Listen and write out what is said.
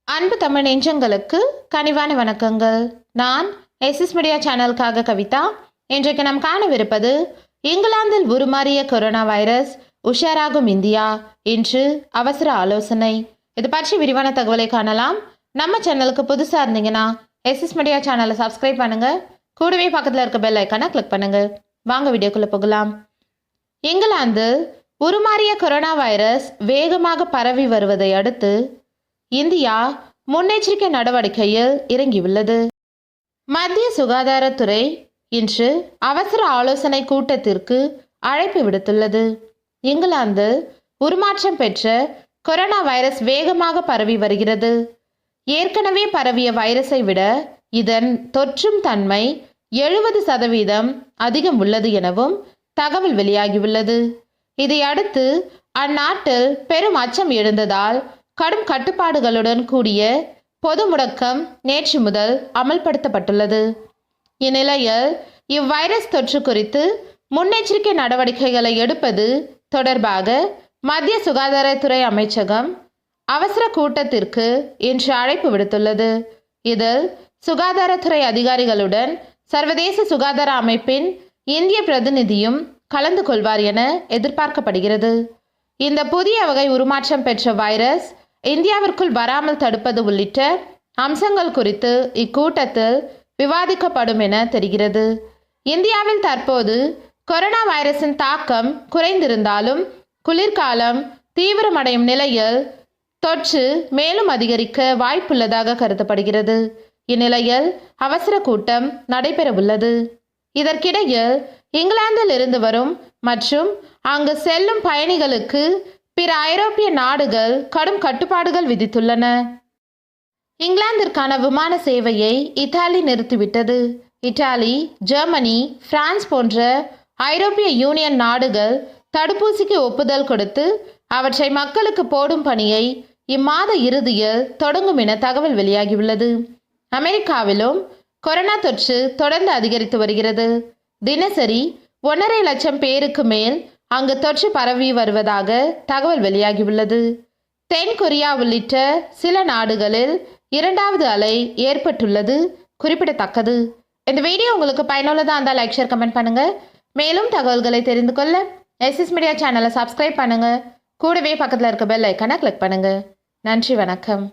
அன்பு தமிழ் நெஞ்சங்களுக்கு கனிவான வணக்கங்கள். நான் எஸ்எஸ் மீடியா சேனலுக்காக கவிதா. இன்றைக்கு நாம் காணவிருப்பது இங்கிலாந்தில் உருமாறிய கொரோனா வைரஸ், உஷாராகும் இந்தியா, இன்று அவசர ஆலோசனை. இது பற்றி விரிவான தகவலை காணலாம். நம்ம சேனலுக்கு புதுசாக இருந்தீங்கன்னா எஸ்எஸ் மீடியா சேனலை சப்ஸ்கிரைப் பண்ணுங்க. கூடவே பக்கத்தில் இருக்க பெல் ஐக்கானை கிளிக் பண்ணுங்க. வாங்க வீடியோக்குள்ள போகலாம். இங்கிலாந்து உருமாறிய கொரோனா வைரஸ் வேகமாக பரவி வருவதை அடுத்து இந்தியா முன்னெச்சரிக்கை நடவடிக்கையில் இறங்கியுள்ளது. மத்திய சுகாதாரத்துறை இன்று அவசர ஆலோசனை கூட்டத்திற்கு அழைப்பு விடுத்துள்ளது. இங்கிலாந்து உருமாற்றம் பெற்ற கொரோனா வைரஸ் வேகமாக பரவி வருகிறது. ஏற்கனவே பரவிய வைரஸை விட இதன் தொற்றும் தன்மை 70% அதிகம் உள்ளது எனவும் தகவல் வெளியாகியுள்ளது. இதையடுத்து அந்நாட்டில் பெரும் அச்சம் எழுந்ததால் கடும் கட்டுப்பாடுகளுடன் கூடிய பொது முடக்கம் நேற்று முதல் அமல்படுத்தப்பட்டுள்ளது. இந்நிலையில் இவ்வைரஸ் தொற்று குறித்து முன்னெச்சரிக்கை நடவடிக்கைகளை எடுப்பது தொடர்பாக மத்திய சுகாதாரத்துறை அமைச்சகம் அவசர கூட்டத்திற்கு இன்று அழைப்பு விடுத்துள்ளது. இதில் சுகாதாரத்துறை அதிகாரிகளுடன் சர்வதேச சுகாதார அமைப்பின் இந்திய பிரதிநிதியும் கலந்து கொள்வார் என எதிர்பார்க்கப்படுகிறது. இந்த புதிய வகை உருமாற்றம் பெற்ற வைரஸ் இந்தியாவிற்குள் வராமல் தடுப்பது உள்ளிட்ட அம்சங்கள் குறித்து இக்கூட்டத்தில் விவாதிக்கப்படும் என தெரிகிறது. இந்தியாவில் தற்போது கொரோனா வைரஸின் தாக்கம் குறைந்திருந்தாலும் குளிர்காலம் தீவிரமடையும் நிலையில் தொற்று மேலும் அதிகரிக்க வாய்ப்புள்ளதாக கருதப்படுகிறது. இந்நிலையில் அவசர கூட்டம் நடைபெறவுள்ளது. இதற்கிடையில் இங்கிலாந்தில் இருந்து வரும் மற்றும் அங்கு செல்லும் பயணிகளுக்கு பிற ஐரோப்பிய நாடுகள் கடும் கட்டுப்பாடுகள் விதித்துள்ளன. இங்கிலாந்திற்கான விமான சேவையை இத்தாலி நிறுத்திவிட்டது. இத்தாலி, ஜெர்மனி, பிரான்ஸ் போன்ற ஐரோப்பிய யூனியன் நாடுகள் தடுப்பூசிக்கு ஒப்புதல் கொடுத்து அவற்றை மக்களுக்கு போடும் பணியை இம்மாத இறுதியில் தொடங்கும் என தகவல் வெளியாகியுள்ளது. அமெரிக்காவிலும் கொரோனா தொற்று தொடர்ந்து அதிகரித்து வருகிறது. தினசரி 1.5 லட்சம் பேருக்கு மேல் அங்கு தொற்று பரவி வருவதாக தகவல் வெளியாகியுள்ளது. தென் கொரியா உள்ளிட்ட சில நாடுகளில் 2வது அலை ஏற்பட்டுள்ளது குறிப்பிடத்தக்கது. இந்த வீடியோ உங்களுக்கு பயனுள்ளதாக இருந்தால் லைக், ஷேர், கமெண்ட் பண்ணுங்க. மேலும் தகவல்களை தெரிந்து கொள்ள எஸ்எஸ் மீடியா சேனலை சப்ஸ்கிரைப் பண்ணுங்க. கூடவே பக்கத்தில் இருக்க பெல் ஐக்கானை கிளிக் பண்ணுங்க. நன்றி, வணக்கம்.